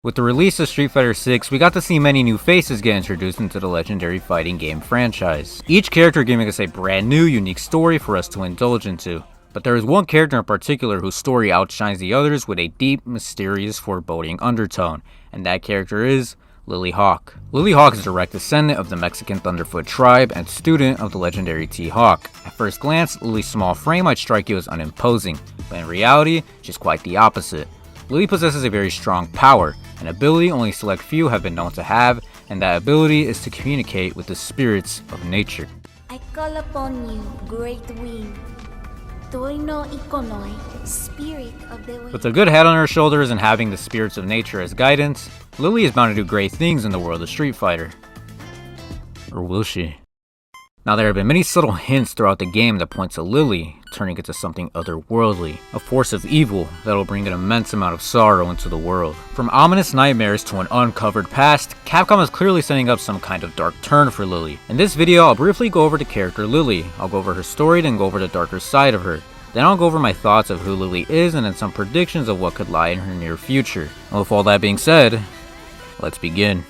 With the release of Street Fighter 6, we got to see many new faces get introduced into the legendary fighting game franchise, each character giving us a brand new, unique story for us to indulge into. But there is one character in particular whose story outshines the others with a deep, mysterious, foreboding undertone, and that character is Lily Hawk. Lily Hawk is a direct descendant of the Mexican Thunderfoot tribe and student of the legendary T-Hawk. At first glance, Lily's small frame might strike you as unimposing, but in reality, she's quite the opposite. Lily possesses a very strong power, an ability only select few have been known to have, and that ability is to communicate with the spirits of nature. I call upon you, great wind. Toino Ikonoi, spirit of the wind. With a good head on her shoulders and having the spirits of nature as guidance, Lily is bound to do great things in the world of Street Fighter. Or will she? Now there have been many subtle hints throughout the game that point to Lily turning into something otherworldly, a force of evil that'll bring an immense amount of sorrow into the world. From ominous nightmares to an uncovered past, Capcom is clearly setting up some kind of dark turn for Lily. In this video, I'll briefly go over the character Lily. I'll go over her story, then go over the darker side of her. Then I'll go over my thoughts of who Lily is and then some predictions of what could lie in her near future. And with all that being said, let's begin.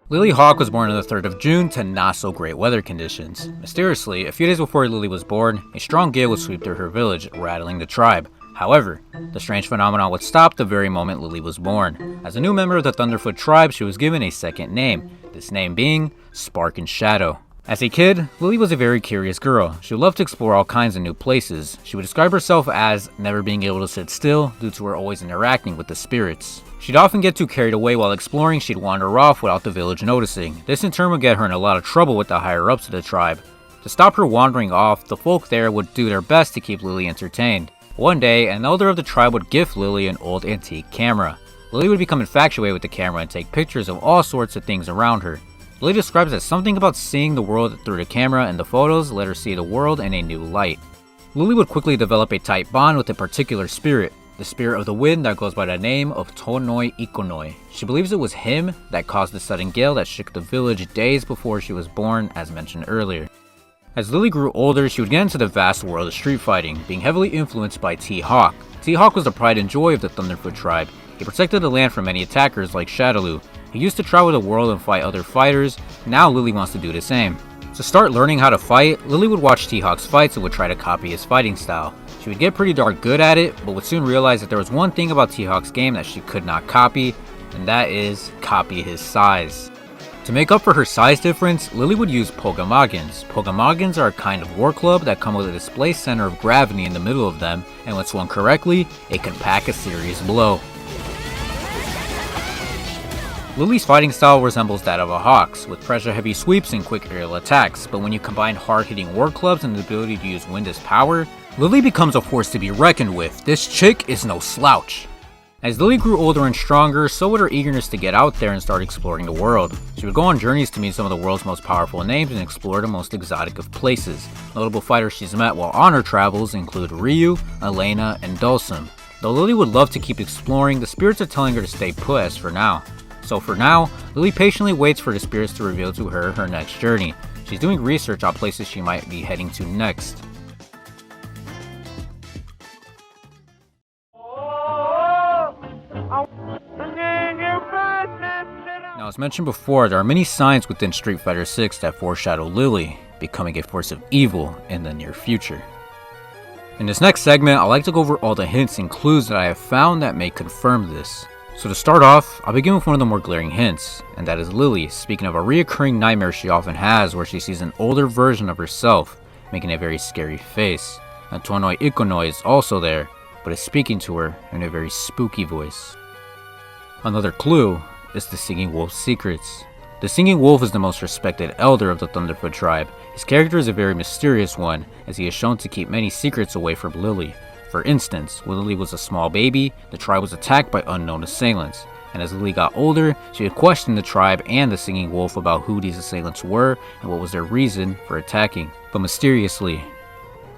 Lily Hawk was born on the 3rd of June to not so great weather conditions. Mysteriously, a few days before Lily was born, a strong gale would sweep through her village, rattling the tribe. However, the strange phenomenon would stop the very moment Lily was born. As a new member of the Thunderfoot tribe, she was given a second name, this name being Spark and Shadow. As a kid, Lily was a very curious girl. She loved to explore all kinds of new places. She would describe herself as never being able to sit still due to her always interacting with the spirits. She'd often get too carried away while exploring, she'd wander off without the village noticing. This in turn would get her in a lot of trouble with the higher-ups of the tribe. To stop her wandering off, the folk there would do their best to keep Lily entertained. One day, an elder of the tribe would gift Lily an old antique camera. Lily would become infatuated with the camera and take pictures of all sorts of things around her. Lily describes that something about seeing the world through the camera and the photos let her see the world in a new light. Lily would quickly develop a tight bond with a particular spirit, the spirit of the wind that goes by the name of Toinoi Ikonoi. She believes it was him that caused the sudden gale that shook the village days before she was born, as mentioned earlier. As Lily grew older, she would get into the vast world of street fighting, being heavily influenced by T-Hawk. T-Hawk was the pride and joy of the Thunderfoot tribe. He protected the land from many attackers like Shadaloo. He used to travel the world and fight other fighters. Now Lily wants to do the same. To start learning how to fight, Lily would watch T-Hawk's fights and would try to copy his fighting style. She would get pretty darn good at it, but would soon realize that there was one thing about T-Hawk's game that she could not copy, and that is copy his size. To make up for her size difference, Lily would use Pogamagons. Pogamagons are a kind of war club that come with a displaced center of gravity in the middle of them, and when swung correctly, it can pack a serious blow. Lily's fighting style resembles that of a Hawk's, with pressure-heavy sweeps and quick aerial attacks, but when you combine hard-hitting war clubs and the ability to use wind as power, Lily becomes a force to be reckoned with. This chick is no slouch. As Lily grew older and stronger, so would her eagerness to get out there and start exploring the world. She would go on journeys to meet some of the world's most powerful names and explore the most exotic of places. Notable fighters she's met while on her travels include Ryu, Elena, and Dulcim. Though Lily would love to keep exploring, the spirits are telling her to stay put as for now. So for now, Lily patiently waits for the spirits to reveal to her her next journey. She's doing research on places she might be heading to next. Now, as mentioned before, there are many signs within Street Fighter 6 that foreshadow Lily becoming a force of evil in the near future. In this next segment, I'd like to go over all the hints and clues that I have found that may confirm this. So to start off, I'll begin with one of the more glaring hints, and that is Lily speaking of a reoccurring nightmare she often has where she sees an older version of herself, making a very scary face. And Toinoi Ikonoi is also there, but is speaking to her in a very spooky voice. Another clue is the Singing Wolf's secrets. The Singing Wolf is the most respected elder of the Thunderfoot tribe. His character is a very mysterious one, as he is shown to keep many secrets away from Lily. For instance, when Lily was a small baby, the tribe was attacked by unknown assailants, and as Lily got older, she would question the tribe and the Singing Wolf about who these assailants were and what was their reason for attacking. But mysteriously,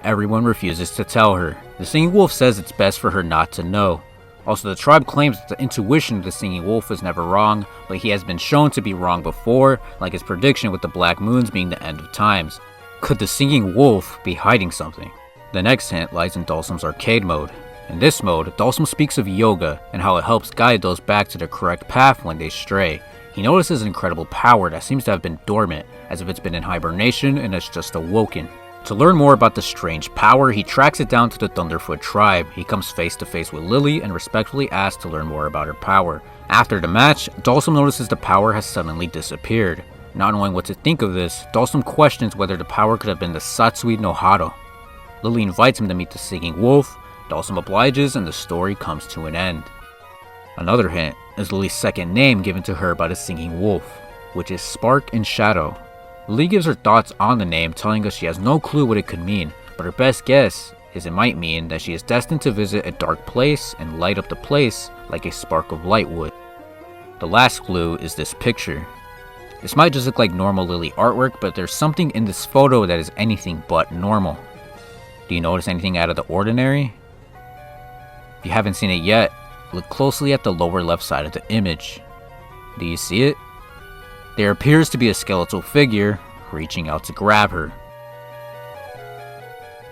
everyone refuses to tell her. The Singing Wolf says it's best for her not to know. Also, the tribe claims that the intuition of the Singing Wolf is never wrong, but he has been shown to be wrong before, like his prediction with the Black Moons being the end of times. Could the singing wolf be hiding something? The next hint lies in Dhalsim's arcade mode. In this mode, Dhalsim speaks of yoga and how it helps guide those back to the correct path when they stray. He notices an incredible power that seems to have been dormant, as if it's been in hibernation and it's just awoken. To learn more about the strange power, he tracks it down to the Thunderfoot tribe. He comes face to face with Lily and respectfully asks to learn more about her power. After the match, Dhalsim notices the power has suddenly disappeared. Not knowing what to think of this, Dhalsim questions whether the power could have been the Satsui no Hado. Lily invites him to meet the singing wolf. Dhalsim obliges and the story comes to an end. Another hint is Lily's second name given to her by the singing wolf, which is Spark in Shadow. Lily gives her thoughts on the name, telling us she has no clue what it could mean, but her best guess is it might mean that she is destined to visit a dark place and light up the place like a spark of light would. The last clue is this picture. This might just look like normal Lily artwork, but there's something in this photo that is anything but normal. Do you notice anything out of the ordinary? If you haven't seen it yet, look closely at the lower left side of the image. Do you see it? There appears to be a skeletal figure reaching out to grab her.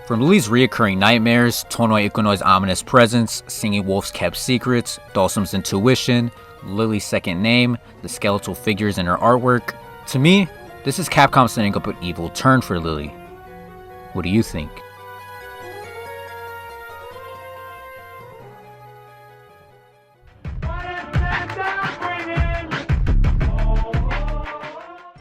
From Lily's reoccurring nightmares, Tonoi Ikunoi's ominous presence, Singing Wolf's kept secrets, Dhalsim's intuition, Lily's second name, the skeletal figures in her artwork, to me, this is Capcom setting up an evil turn for Lily. What do you think?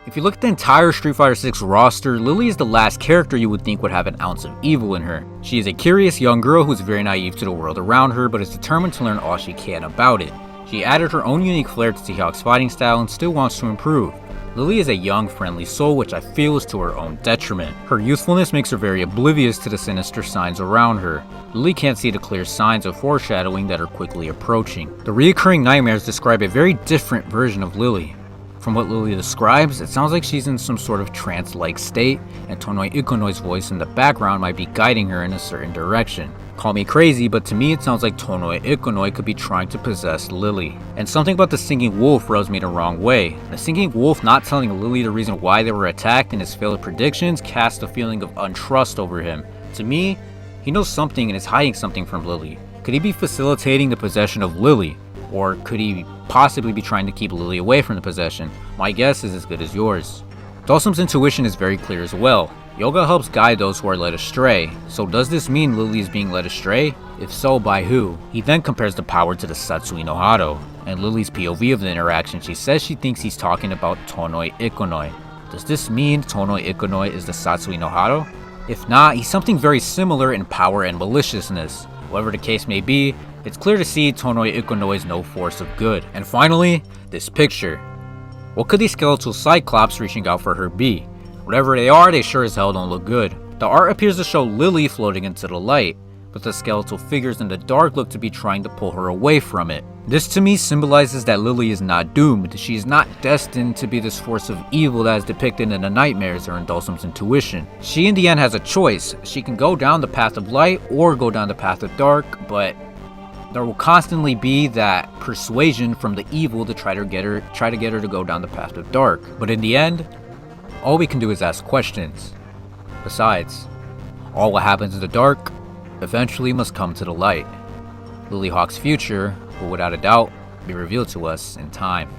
If you look at the entire Street Fighter 6 roster, Lily is the last character you would think would have an ounce of evil in her. She is a curious young girl who's very naive to the world around her, but is determined to learn all she can about it. She added her own unique flair to T-Hawk's fighting style and still wants to improve. Lily is a young, friendly soul, which I feel is to her own detriment. Her youthfulness makes her very oblivious to the sinister signs around her. Lily can't see the clear signs of foreshadowing that are quickly approaching. The reoccurring nightmares describe a very different version of Lily. From what Lily describes, it sounds like she's in some sort of trance-like state, and Tonoi Ikunoi's voice in the background might be guiding her in a certain direction. Call me crazy, but to me it sounds like Tonoi Ikonoi could be trying to possess Lily. And something about the singing wolf rubs me the wrong way. The singing wolf not telling Lily the reason why they were attacked and his failed predictions cast a feeling of untrust over him. To me, he knows something and is hiding something from Lily. Could he be facilitating the possession of Lily? Or could he possibly be trying to keep Lily away from the possession? My guess is as good as yours. Dhalsim's intuition is very clear as well. Yoga helps guide those who are led astray. So does this mean Lily is being led astray? If so, by who? He then compares the power to the Satsui no Hado. And Lily's POV of the interaction, she says she thinks he's talking about Tonoi Ikonoi. Does this mean Tonoi Ikonoi is the Satsui no Hado? If not, he's something very similar in power and maliciousness. Whatever the case may be, it's clear to see Tonoi Ikonoi is no force of good. And finally, this picture. What could these skeletal cyclops reaching out for her be? Whatever they are, they sure as hell don't look good. The art appears to show Lily floating into the light, but the skeletal figures in the dark look to be trying to pull her away from it. This to me symbolizes that Lily is not doomed. She is not destined to be this force of evil that is depicted in the nightmares or in Dhalsim's intuition. She in the end has a choice. She can go down the path of light or go down the path of dark, but there will constantly be that persuasion from the evil to try to get her to go down the path of dark. But in the end, all we can do is ask questions. Besides, all what happens in the dark eventually must come to the light. Lily Hawk's future will without a doubt be revealed to us in time.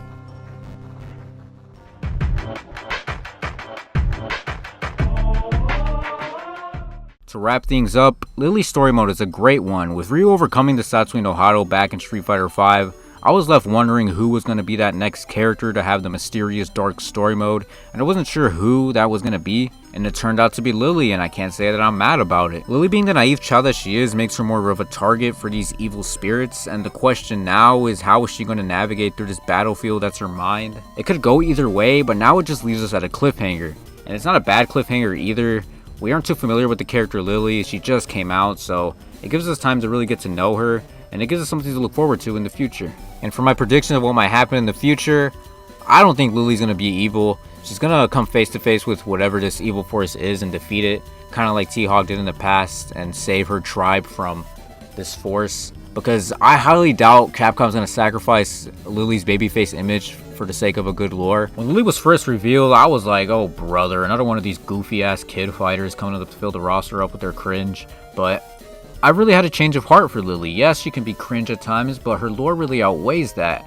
To wrap things up, Lily's story mode is a great one. With Ryu overcoming the Satsui no Hado back in Street Fighter V, I was left wondering who was going to be that next character to have the mysterious dark story mode, and I wasn't sure who that was going to be, and it turned out to be Lily, and I can't say that I'm mad about it. Lily, being the naive child that she is, makes her more of a target for these evil spirits, and the question now is how is she going to navigate through this battlefield that's her mind? It could go either way, but now it just leaves us at a cliffhanger, and it's not a bad cliffhanger either. We aren't too familiar with the character Lily, she just came out, so it gives us time to really get to know her, and it gives us something to look forward to in the future. And for my prediction of what might happen in the future, I don't think Lily's going to be evil. She's going to come face to face with whatever this evil force is and defeat it, kind of like T-Hawk did in the past, and save her tribe from this force. Because I highly doubt Capcom's going to sacrifice Lily's babyface image for the sake of a good lore. When Lily was first revealed, I was like, oh brother, another one of these goofy ass kid fighters coming up to fill the roster up with their cringe. But I really had a change of heart for Lily. Yes, she can be cringe at times, but her lore really outweighs that.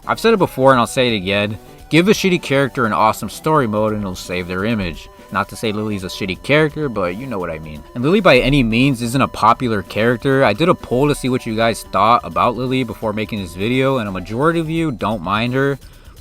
I've said it before and I'll say it again. Give a shitty character an awesome story mode and it'll save their image. Not to say Lily's a shitty character, but you know what I mean. And Lily by any means isn't a popular character. I did a poll to see what you guys thought about Lily before making this video, and a majority of you don't mind her.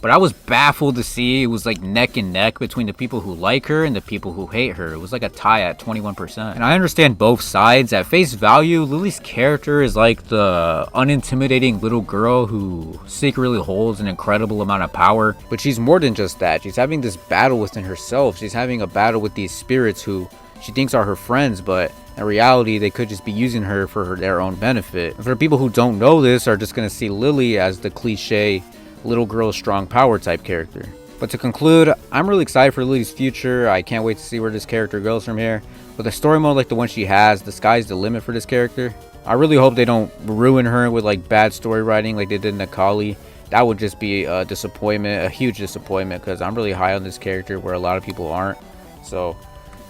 But I was baffled to see it was like neck and neck between the people who like her and the people who hate her. It was like a tie at 21%. And I understand both sides. At face value, Lily's character is like the unintimidating little girl who secretly holds an incredible amount of power. But she's more than just that. She's having this battle within herself. She's having a battle with these spirits who she thinks are her friends, but in reality, they could just be using her for their own benefit. And for people who don't know this, are just going to see Lily as the cliche little girl strong power type character. But to conclude, I'm really excited for Lily's future. I can't wait to see where this character goes from here. With a story mode like the one she has, the sky's the limit for this character. I really hope they don't ruin her with like bad story writing like they did in Akali. That would just be a disappointment, a huge disappointment, because I'm really high on this character where a lot of people aren't. So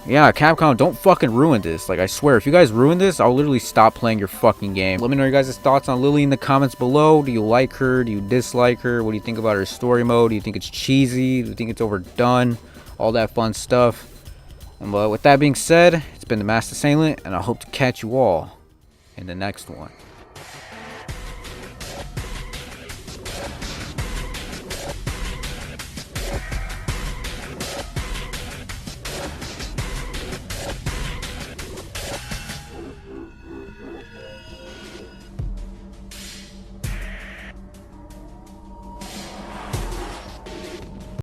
yeah, Capcom, don't fucking ruin this. Like, I swear, if you guys ruin this, I'll literally stop playing your fucking game. Let me know your guys' thoughts on Lily in the comments below. Do you like her? Do you dislike her? What do you think about her story mode? Do you think it's cheesy? Do you think it's overdone? All that fun stuff. And with that being said, it's been the Master Assailant, and I hope to catch you all in the next one.